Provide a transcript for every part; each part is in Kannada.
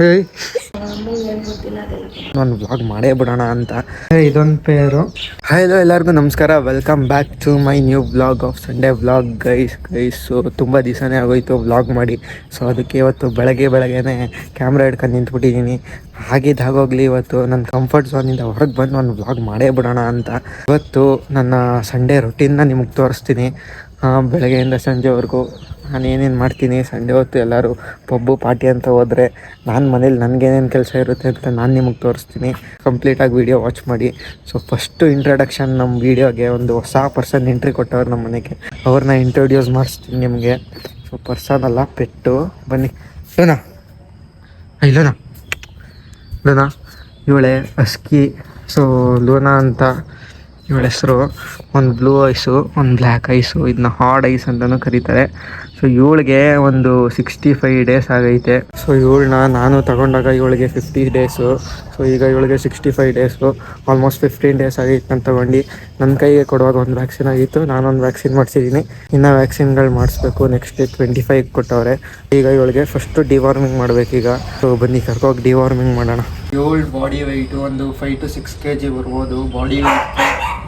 ಏಯ್ ನಾನು ವ್ಲಾಗ್ ಮಾಡೇ ಬಿಡೋಣ ಅಂತ ಇದೊಂದು ಪೇರು. ಹಲೋ ಎಲ್ಲರಿಗೂ ನಮಸ್ಕಾರ, welcome back to my new vlog of Sunday vlog guys. So ತುಂಬ ದಿವಸನೇ ಆಗೋಯ್ತು ವ್ಲಾಗ್ ಮಾಡಿ. ಸೊ ಅದಕ್ಕೆ ಇವತ್ತು ಬೆಳಗ್ಗೆನೇ ಕ್ಯಾಮ್ರಾ ಹಿಡ್ಕೊಂಡು ನಿಂತ್ಬಿಟ್ಟಿದ್ದೀನಿ. ಹಾಗೋಗಲಿ ಇವತ್ತು ನನ್ನ ಕಂಫರ್ಟ್ ಝೋನಿಂದ ಹೊರಗೆ ಬಂದು ನಾನು ವ್ಲಾಗ್ ಮಾಡೇ ಬಿಡೋಣ ಅಂತ. ಇವತ್ತು ನನ್ನ ಸಂಡೇ ರೊಟೀನ್ನ ನಿಮಗೆ ತೋರಿಸ್ತೀನಿ. ಬೆಳಗ್ಗೆಯಿಂದ ಸಂಜೆವರೆಗೂ ನಾನು ಏನೇನು ಮಾಡ್ತೀನಿ. ಸಂಡೇ ಹೊತ್ತು ಎಲ್ಲರೂ ಪಬ್ಬು ಪಾರ್ಟಿ ಅಂತ ಹೋದರೆ ನಾನು ಮನೇಲಿ ನನಗೇನೇನು ಕೆಲಸ ಇರುತ್ತೆ ಅಂತ ನಾನು ನಿಮಗೆ ತೋರಿಸ್ತೀನಿ. ಕಂಪ್ಲೀಟಾಗಿ ವೀಡಿಯೋ ವಾಚ್ ಮಾಡಿ. ಸೊ ಫಸ್ಟು ಇಂಟ್ರಡಕ್ಷನ್ ನಮ್ಮ ವೀಡಿಯೋಗೆ ಒಂದು ಹೊಸ ಪರ್ಸನ್ ಎಂಟ್ರಿ ಕೊಟ್ಟವ್ರು ನಮ್ಮ ಮನೆಗೆ. ಅವ್ರನ್ನ ಇಂಟ್ರೊಡ್ಯೂಸ್ ಮಾಡಿಸ್ತೀನಿ ನಿಮಗೆ. ಸೊ ಪರ್ಸನ್ ಅಲ್ಲ, ಪೆಟ್ಟು. ಬನ್ನಿ ಲೋನಾ, ಲೋನಾ ಇವಳೆ ಅಸ್ಕಿ. ಸೊ ಲೋನಾ ಅಂತ ಇವಳ ಹೆಸರು. ಒಂದು ಬ್ಲೂ ಐಸು, ಒಂದು ಬ್ಲ್ಯಾಕ್ ಐಸು, ಇದನ್ನ ಹಾರ್ಡ್ ಐಸ್ ಅಂತಲೂ ಕರೀತಾರೆ. ಸೊ ಇವಳಿಗೆ ಒಂದು 65 ಡೇಸ್ ಆಗೈತೆ. ಸೊ ಇವಳನ್ನ ನಾನು ತಗೊಂಡಾಗ ಇವಳಿಗೆ 50 ಡೇಸು. ಸೊ ಈಗ ಇವಳಿಗೆ 65 ಡೇಸು, ಆಲ್ಮೋಸ್ಟ್ 15 ಡೇಸ್ ಆಗೈತೆ ನಾನು ತಗೊಂಡು. ನನ್ನ ಕೈಗೆ ಕೊಡುವಾಗ ಒಂದು ವ್ಯಾಕ್ಸಿನ್ ಆಗಿತ್ತು, ನಾನೊಂದು ವ್ಯಾಕ್ಸಿನ್ ಮಾಡಿಸಿದ್ದೀನಿ. ಇನ್ನೂ ವ್ಯಾಕ್ಸಿನ್ಗಳು ಮಾಡಿಸ್ಬೇಕು. ನೆಕ್ಸ್ಟ್ 25 ಕೊಟ್ಟವ್ರೆ. ಈಗ ಇವಳಿಗೆ ಫಸ್ಟು ಡಿವಾರ್ಮಿಂಗ್ ಮಾಡಬೇಕೀಗ. ಸೊ ಬನ್ನಿ ಕರ್ಕೋಗಿ ಡಿವಾರ್ಮಿಂಗ್ ಮಾಡೋಣ. ಇವಳು ಬಾಡಿ ವೆಯ್ಟು ಒಂದು 5 to 6 kg ಬರ್ಬೋದು. ಬಾಡಿ ವೆಯ್ಟ್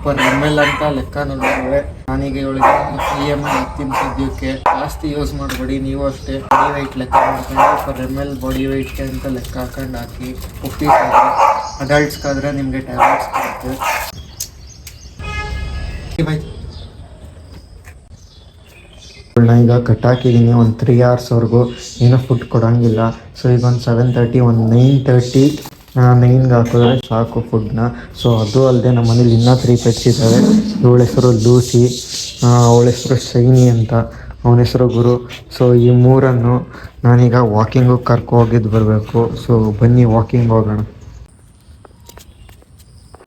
ಪರ್ ml ಅಂತ ಲೆಕ್ಕ ನೋಡಿದ್ರೆ ನಾನೀಗ ಇವಳಿಗೆ 3 ml ಹಾಕ್ತೀನಿ ಸದ್ಯಕ್ಕೆ. ಜಾಸ್ತಿ ಯೂಸ್ ಮಾಡಬೇಡಿ ನೀವು ಅಷ್ಟೇ. ಬಾಡಿ ವೆಯ್ಟ್ ಲೆಕ್ಕ ಮಾಡ್ಕೊಂಡು ಪರ್ ml ಬಾಡಿ ವೆಯ್ಟ್ಗೆ ಅಂತ ಲೆಕ್ಕ ಹಾಕೊಂಡು ಹಾಕಿ. ಪುಪ್ಪೀಸ್ ಆದರೆ, ಅಡಲ್ಟ್ಸ್ಗಾದರೆ ನಿಮಗೆ ಟ್ಯಾಬ್ಲೆಟ್ಸ್ ಕೊಡುತ್ತೆ. ಈಗ ಕಟ್ ಹಾಕಿದ್ದೀನಿ. ಒಂದು 3 hours ಏನೋ ಫುಡ್ ಕೊಡೋಂಗಿಲ್ಲ. ಸೊ ಈಗ ಒಂದು 7:30, ಒಂದು 9:30 9ಗೆ ಹಾಕಿದ್ರೆ ಸಾಕು ಫುಡ್ನ. ಸೊ ಅದು ಅಲ್ಲದೆ ನಮ್ಮ ಮನೇಲಿ ಇನ್ನೂ 3 pets ಇದ್ದಾವೆ. ಇವಳ ಹೆಸರು ಲೂಸಿ, ಅವಳ ಹೆಸರು ಶೈನಿ ಅಂತ, ಅವನ ಹೆಸರು ಗುರು. ಸೊ ಈ ಮೂರನ್ನು ನಾನೀಗ ವಾಕಿಂಗು ಹೋಗಿದ್ದು ಬರಬೇಕು. ಸೊ ಬನ್ನಿ ವಾಕಿಂಗ್ ಹೋಗೋಣ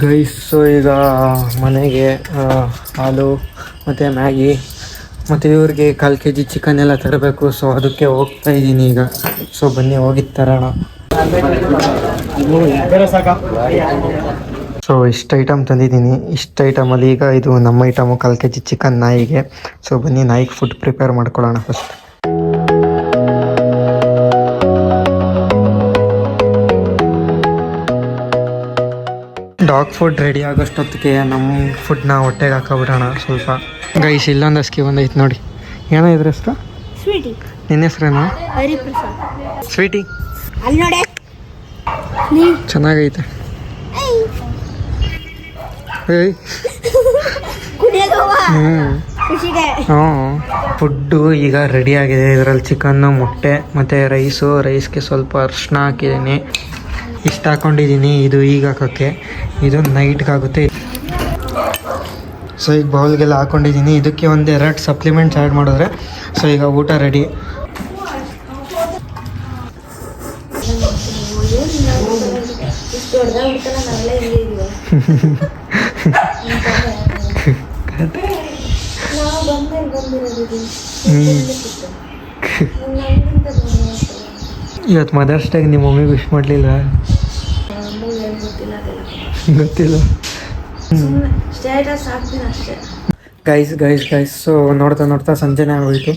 ಗೈಸ್. ಸೊ ಈಗ ಮನೆಗೆ ಹಾಲು ಮತ್ತು ಮ್ಯಾಗಿ ಮತ್ತು ಇವ್ರಿಗೆ 1/4 kg ಚಿಕನ್ ಎಲ್ಲ ತರಬೇಕು. ಸೊ ಅದಕ್ಕೆ ಹೋಗ್ತಾ ಇದ್ದೀನಿ ಈಗ. ಸೊ ಬನ್ನಿ ಹೋಗಿದ್ದು ತರೋಣ. ಸೊ ಇಷ್ಟು ಐಟಮ್ ತಂದಿದ್ದೀನಿ. ಇಷ್ಟು ಐಟಮಲ್ಲಿ ಈಗ ಇದು ನಮ್ಮ ಐಟಮು 1/4 kg ಚಿಕನ್ ನಾಯಿಗೆ. ಸೊ ಬನ್ನಿ ನಾಯಿಗೆ ಫುಡ್ ಪ್ರಿಪೇರ್ ಮಾಡ್ಕೊಳ್ಳೋಣ ಫಸ್ಟ್. ಡಾಗ್ ಫುಡ್ ರೆಡಿ ಆಗೋಷ್ಟೊತ್ತಿಗೆ ನಮ್ಮ ಫುಡ್ನ ಹೊಟ್ಟೆಗೆ ಹಾಕೋಬಿಡೋಣ ಸ್ವಲ್ಪ. ಗೈಸ್ ಇಲ್ಲೊಂದು ಅಸ್ಕಿ ಬಂದೈತೆ ನೋಡಿ. ಏನೋ ಇದ್ರ ಹೆಸರು? ಸ್ವೀಟಿ. ನಿನ್ನ ಹೆಸ್ರೇನು? ಸ್ವೀಟಿ. ಚೆನ್ನಾಗೈತೆ. ಫುಡ್ಡು ಈಗ ರೆಡಿ ಆಗಿದೆ. ಇದರಲ್ಲಿ ಚಿಕನ್ನು, ಮೊಟ್ಟೆ ಮತ್ತು ರೈಸ್ಗೆ ಸ್ವಲ್ಪ ಅರಿಶಿನ ಹಾಕಿದ್ದೀನಿ. ಇಷ್ಟು ಹಾಕ್ಕೊಂಡಿದ್ದೀನಿ. ಇದು ಈಗ ಹಾಕೋಕ್ಕೆ, ಇದು ನೈಟ್ಗಾಗುತ್ತೆ. ಸೊ ಈಗ ಬೌಲ್ಗೆಲ್ಲ ಹಾಕ್ಕೊಂಡಿದ್ದೀನಿ. ಇದಕ್ಕೆ 1-2 ಸಪ್ಲಿಮೆಂಟ್ಸ್ ಆ್ಯಡ್ ಮಾಡಿದ್ರೆ ಸೊ ಈಗ ಊಟ ರೆಡಿ. ಇವತ್ತು ಮದರ್ಸ್ ಡೇಗೆ ನಿಮ್ಮ ಮಮ್ಮಿಗೆ ವಿಶ್ ಮಾಡಲಿಲ್ಲ? ಗೊತ್ತಿಲ್ಲ. ಗೈಸ್ ಸೊ ನೋಡ್ತಾ ಸಂಜೆನೇ ಆಗೋಯಿತು.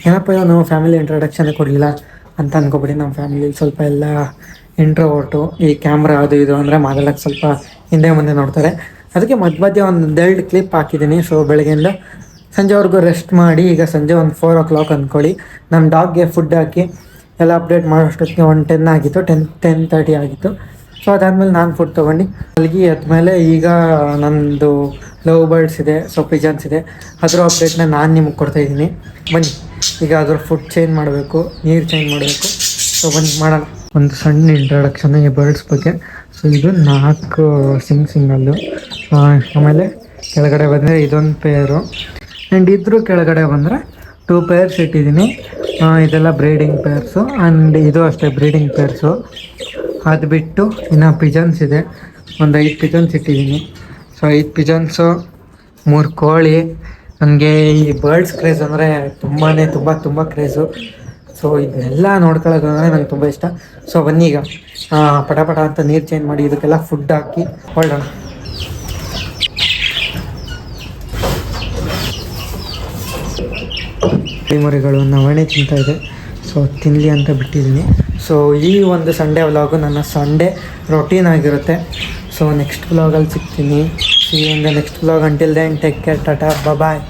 ಏನಪ್ಪ ನಾವು ಫ್ಯಾಮಿಲಿ ಇಂಟ್ರಡಕ್ಷನ್ ಕೊಡಲಿಲ್ಲ ಅಂತ ಅನ್ಕೋಬಿಡಿ. ನಮ್ಮ ಫ್ಯಾಮಿಲಿ ಸ್ವಲ್ಪ ಎಲ್ಲ ಇಂಟ್ರೋವರ್ಟು. ಈ ಕ್ಯಾಮ್ರಾ ಅದು ಇದು ಅಂದರೆ ಮಾತಾಡೋಕ್ಕೆ ಸ್ವಲ್ಪ ಹಿಂದೆ ಮುಂದೆ ನೋಡ್ತಾರೆ. ಅದಕ್ಕೆ ಮಧ್ಯೆ ಒಂದು 2 ಕ್ಲಿಪ್ ಹಾಕಿದ್ದೀನಿ. ಸೊ ಬೆಳಗ್ಗೆಯಿಂದ ಸಂಜೆವರೆಗೂ ರೆಸ್ಟ್ ಮಾಡಿ ಈಗ ಸಂಜೆ ಒಂದು 4 o'clock ಅಂದ್ಕೊಳ್ಳಿ. ನಮ್ಮ ಡಾಗ್ಗೆ ಫುಡ್ ಹಾಕಿ ಎಲ್ಲ ಅಪ್ಡೇಟ್ ಮಾಡೋಷ್ಟೊತ್ತಿಗೆ 10 ಆಗಿತ್ತು, 10:30 ಆಗಿತ್ತು. ಸೊ ಅದಾದಮೇಲೆ ನಾನು ಫುಡ್ ತೊಗೊಂಡು ಅಲ್ಲಿಗೆ ಆದಮೇಲೆ ಈಗ ನನ್ನದು ಲವ್ ಬರ್ಡ್ಸ್ ಇದೆ, ಸೊ ಪಿಜನ್ಸ್ ಇದೆ. ಅದರ ಅಪ್ಡೇಟ್ನ ನಾನು ನಿಮಗೆ ಕೊಡ್ತಾಯಿದ್ದೀನಿ. ಬನ್ನಿ ಈಗ ಅದರ ಫುಡ್ ಚೇಂಜ್ ಮಾಡಬೇಕು, ನೀರು ಚೇಂಜ್ ಮಾಡಬೇಕು. ಸೊ ಬನ್ನಿ ಮಾಡೋಣ. ಒಂದು ಸಣ್ಣ ಇಂಟ್ರಡಕ್ಷನ್ ಈ ಬರ್ಡ್ಸ್ ಬಗ್ಗೆ. ಸೊ ಇದು 4 ಸಿಂಗಲ್ಲು. ಆಮೇಲೆ ಕೆಳಗಡೆ ಬಂದರೆ ಇದೊಂದು ಪೇರು. ಆ್ಯಂಡ್ ಇದ್ರ ಕೆಳಗಡೆ ಬಂದರೆ 2 ಪೇರ್ಸ್ ಇಟ್ಟಿದ್ದೀನಿ. ಇದೆಲ್ಲ ಬ್ರೀಡಿಂಗ್ ಪೇರ್ಸು. ಆ್ಯಂಡ್ ಇದು ಅಷ್ಟೇ ಬ್ರೀಡಿಂಗ್ ಪೇರ್ಸು. ಅದು ಬಿಟ್ಟು ಇನ್ನು ಪಿಜನ್ಸ್ ಇದೆ. ಒಂದು 5 ಪಿಜನ್ಸ್ ಇಟ್ಟಿದ್ದೀನಿ. ಸೊ 5 ಪಿಜನ್ಸು, 3 ಕೋಳಿ. ನನಗೆ ಈ ಬರ್ಡ್ಸ್ ಕ್ರೇಜ್ ಅಂದರೆ ತುಂಬ ಕ್ರೇಜು. ಸೊ ಇದನ್ನೆಲ್ಲ ನೋಡ್ಕೊಳ್ಳೋದು ಅಂದರೆ ನಂಗೆ ತುಂಬ ಇಷ್ಟ. ಸೊ ಬನ್ನಿ ಈಗ ಪಟ ಅಂತ ನೀರು ಚೇಂಜ್ ಮಾಡಿ ಇದಕ್ಕೆಲ್ಲ ಫುಡ್ ಹಾಕಿ ಹೊರಡೋಣ. ಮರಿಗಳು ನವಣೆ ತಿಂತಾಯಿದೆ. ಸೊ ತಿನ್ನಲಿ ಅಂತ ಬಿಟ್ಟಿದ್ದೀನಿ. ಸೊ ಈ ಒಂದು ಸಂಡೇ ವ್ಲಾಗು ನನ್ನ ಸಂಡೇ ರೊಟೀನ್ ಆಗಿರುತ್ತೆ. ಸೊ ನೆಕ್ಸ್ಟ್ ವ್ಲಾಗಲ್ಲಿ ಸಿಗ್ತೀನಿ. See in the next vlog. Until then take care, ಟಾಟಾ, ಬಾಯ್.